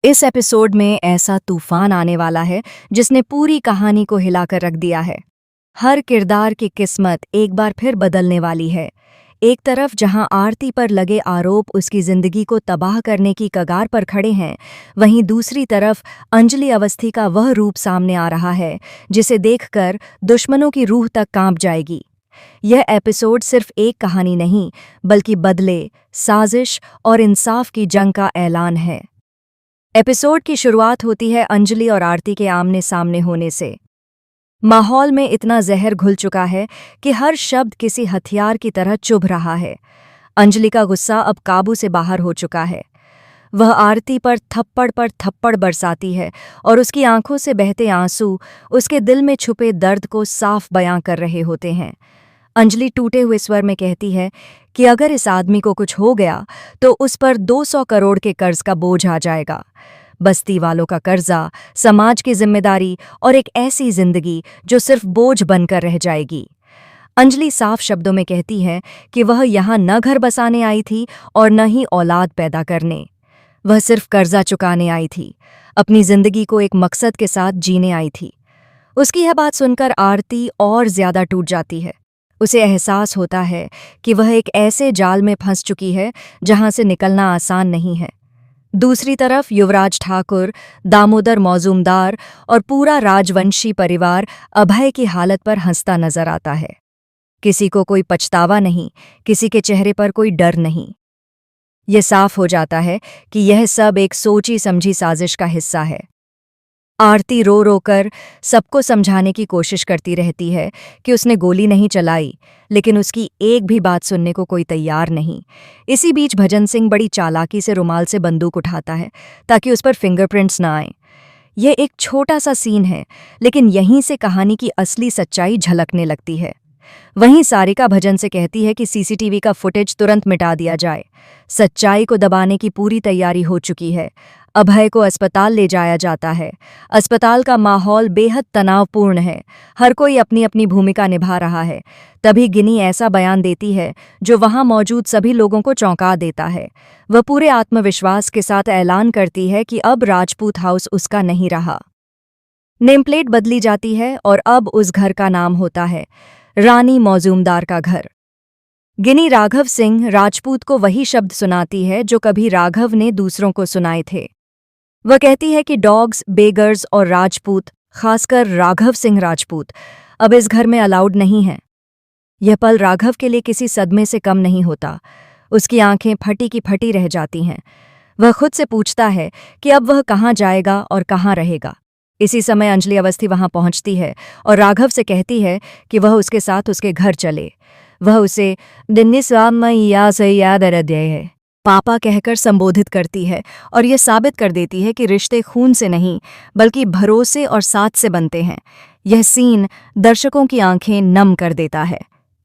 इस एपिसोड में ऐसा तूफान आने वाला है जिसने पूरी कहानी को हिलाकर रख दिया है। हर किरदार की किस्मत एक बार फिर बदलने वाली है। एक तरफ जहां आरती पर लगे आरोप उसकी जिंदगी को तबाह करने की कगार पर खड़े हैं, वहीं दूसरी तरफ अंजलि अवस्थी का वह रूप सामने आ रहा है जिसे देखकर दुश्मनों की रूह तक कांप जाएगी। यह एपिसोड सिर्फ एक कहानी नहीं, बल्कि बदले, साजिश और इंसाफ की जंग का ऐलान है। एपिसोड की शुरुआत होती है अंजलि और आरती के आमने सामने होने से। माहौल में इतना जहर घुल चुका है कि हर शब्द किसी हथियार की तरह चुभ रहा है। अंजलि का गुस्सा अब काबू से बाहर हो चुका है। वह आरती पर थप्पड़ बरसाती है और उसकी आंखों से बहते आंसू उसके दिल में छुपे दर्द को साफ बयां कर रहे होते हैं। अंजलि टूटे हुए स्वर में कहती है कि अगर इस आदमी को कुछ हो गया तो उस पर 200 करोड़ के कर्ज का बोझ आ जाएगा। बस्ती वालों का कर्जा, समाज की जिम्मेदारी और एक ऐसी जिंदगी जो सिर्फ बोझ बनकर रह जाएगी। अंजलि साफ शब्दों में कहती है कि वह यहाँ न घर बसाने आई थी और न ही औलाद पैदा करने। वह सिर्फ कर्जा चुकाने आई थी, अपनी जिंदगी को एक मकसद के साथ जीने आई थी। उसकी यह बात सुनकर आरती और ज्यादा टूट जाती है। उसे एहसास होता है कि वह एक ऐसे जाल में फंस चुकी है जहां से निकलना आसान नहीं है। दूसरी तरफ युवराज ठाकुर, दामोदर मौजूमदार और पूरा राजवंशी परिवार अभय की हालत पर हंसता नजर आता है। किसी को कोई पछतावा नहीं, किसी के चेहरे पर कोई डर नहीं। ये साफ हो जाता है कि यह सब एक सोची समझी साजिश का हिस्सा है। आरती रो रो कर सबको समझाने की कोशिश करती रहती है कि उसने गोली नहीं चलाई, लेकिन उसकी एक भी बात सुनने को कोई तैयार नहीं। इसी बीच भजन सिंह बड़ी चालाकी से रुमाल से बंदूक उठाता है ताकि उस पर फिंगरप्रिंट्स न आएं। यह एक छोटा सा सीन है, लेकिन यहीं से कहानी की असली सच्चाई झलकने लगती है। वहीं सारिका भजन से कहती है कि सीसीटीवी का फुटेज तुरंत मिटा दिया जाए। सच्चाई को दबाने की पूरी तैयारी हो चुकी है। अभय को अस्पताल ले जाया जाता है। अस्पताल का माहौल बेहद तनावपूर्ण है। हर कोई अपनी अपनी भूमिका निभा रहा है। तभी गिनी ऐसा बयान देती है जो वहां मौजूद सभी लोगों को चौंका देता है। वह पूरे आत्मविश्वास के साथ ऐलान करती है कि अब राजपूत हाउस उसका नहीं रहा। नेमप्लेट बदली जाती है और अब उस घर का नाम होता है रानी मौजूमदार का घर। गिनी राघव सिंह राजपूत को वही शब्द सुनाती है जो कभी राघव ने दूसरों को सुनाए थे। वह कहती है कि डॉग्स, बेगर्स और राजपूत, खासकर राघव सिंह राजपूत, अब इस घर में अलाउड नहीं हैं। यह पल राघव के लिए किसी सदमे से कम नहीं होता। उसकी आंखें फटी की फटी रह जाती हैं। वह खुद से पूछता है कि अब वह कहाँ जाएगा और कहाँ रहेगा। इसी समय अंजलि अवस्थी वहां पहुंचती है और राघव से कहती है कि वह उसके साथ उसके घर चले। वह उसे है पापा कहकर संबोधित करती है और यह साबित कर देती है कि रिश्ते खून से नहीं, बल्कि भरोसे और साथ से बनते हैं। यह सीन दर्शकों की आंखें नम कर देता है।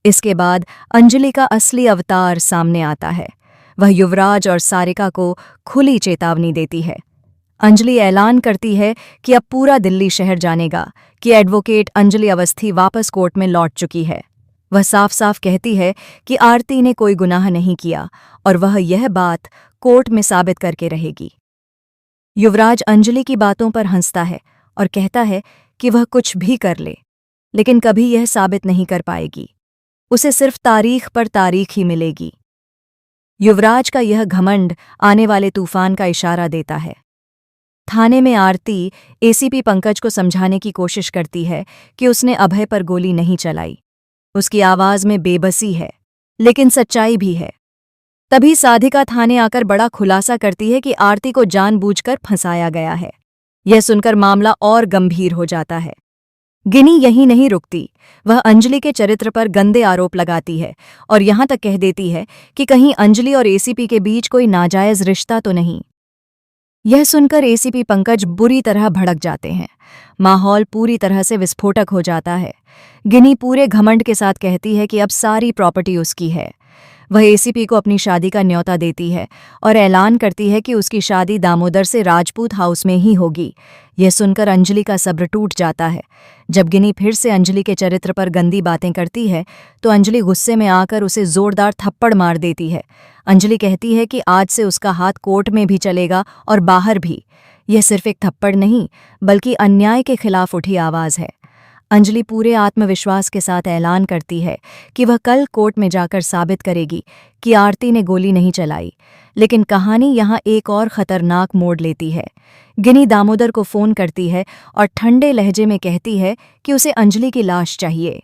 इसके बाद अंजलि का असली अवतार सामने आता है। वह युवराज और सारिका को खुली चेतावनी देती है। अंजलि ऐलान करती है कि अब पूरा दिल्ली शहर जानेगा कि एडवोकेट अंजलि अवस्थी वापस कोर्ट में लौट चुकी है। वह साफ साफ कहती है कि आरती ने कोई गुनाह नहीं किया और वह यह बात कोर्ट में साबित करके रहेगी। युवराज अंजलि की बातों पर हंसता है और कहता है कि वह कुछ भी कर ले, लेकिन कभी यह साबित नहीं कर पाएगी। उसे सिर्फ तारीख पर तारीख ही मिलेगी। युवराज का यह घमंड आने वाले तूफान का इशारा देता है। थाने में आरती एसीपी पंकज को समझाने की कोशिश करती है कि उसने अभय पर गोली नहीं चलाई। उसकी आवाज में बेबसी है, लेकिन सच्चाई भी है। तभी साधिका थाने आकर बड़ा खुलासा करती है कि आरती को जानबूझकर फंसाया गया है। यह सुनकर मामला और गंभीर हो जाता है। गिनी यहीं नहीं रुकती। वह अंजलि के चरित्र पर गंदे आरोप लगाती है और यहां तक कह देती है कि कहीं अंजलि और एसीपी के बीच कोई नाजायज रिश्ता तो नहीं। यह सुनकर एसीपी पंकज बुरी तरह भड़क जाते हैं। माहौल पूरी तरह से विस्फोटक हो जाता है। गिनी पूरे घमंड के साथ कहती है कि अब सारी प्रॉपर्टी उसकी है। वह एसीपी को अपनी शादी का न्योता देती है और ऐलान करती है कि उसकी शादी दामोदर से राजपूत हाउस में ही होगी। यह सुनकर अंजलि का सब्र टूट जाता है। जब गिनी फिर से अंजलि के चरित्र पर गंदी बातें करती है तो अंजलि गुस्से में आकर उसे जोरदार थप्पड़ मार देती है। अंजलि कहती है कि आज से उसका हाथ कोर्ट में भी चलेगा और बाहर भी। यह सिर्फ एक थप्पड़ नहीं, बल्कि अन्याय के खिलाफ उठी आवाज़ है। अंजलि पूरे आत्मविश्वास के साथ ऐलान करती है कि वह कल कोर्ट में जाकर साबित करेगी कि आरती ने गोली नहीं चलाई। लेकिन कहानी यहाँ एक और खतरनाक मोड़ लेती है। गिनी दामोदर को फ़ोन करती है और ठंडे लहजे में कहती है कि उसे अंजलि की लाश चाहिए।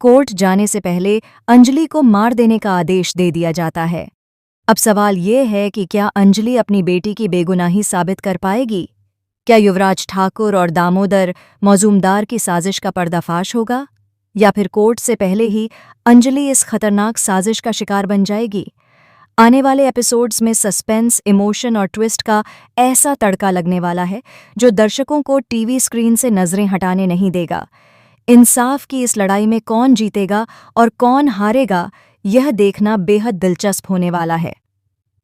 कोर्ट जाने से पहले अंजलि को मार देने का आदेश दे दिया जाता है। अब सवाल ये है कि क्या अंजलि अपनी बेटी की बेगुनाही साबित कर पाएगी? क्या युवराज ठाकुर और दामोदर मौजूमदार की साजिश का पर्दाफाश होगा, या फिर कोर्ट से पहले ही अंजलि इस खतरनाक साजिश का शिकार बन जाएगी? आने वाले एपिसोड्स में सस्पेंस, इमोशन और ट्विस्ट का ऐसा तड़का लगने वाला है जो दर्शकों को टीवी स्क्रीन से नजरें हटाने नहीं देगा। इंसाफ की इस लड़ाई में कौन जीतेगा और कौन हारेगा, यह देखना बेहद दिलचस्प होने वाला है।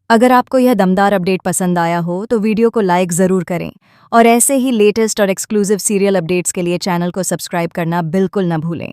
अगर आपको यह दमदार अपडेट पसंद आया हो तो वीडियो को लाइक ज़रूर करें और ऐसे ही लेटेस्ट और एक्सक्लूसिव सीरियल अपडेट्स के लिए चैनल को सब्सक्राइब करना बिल्कुल न भूलें।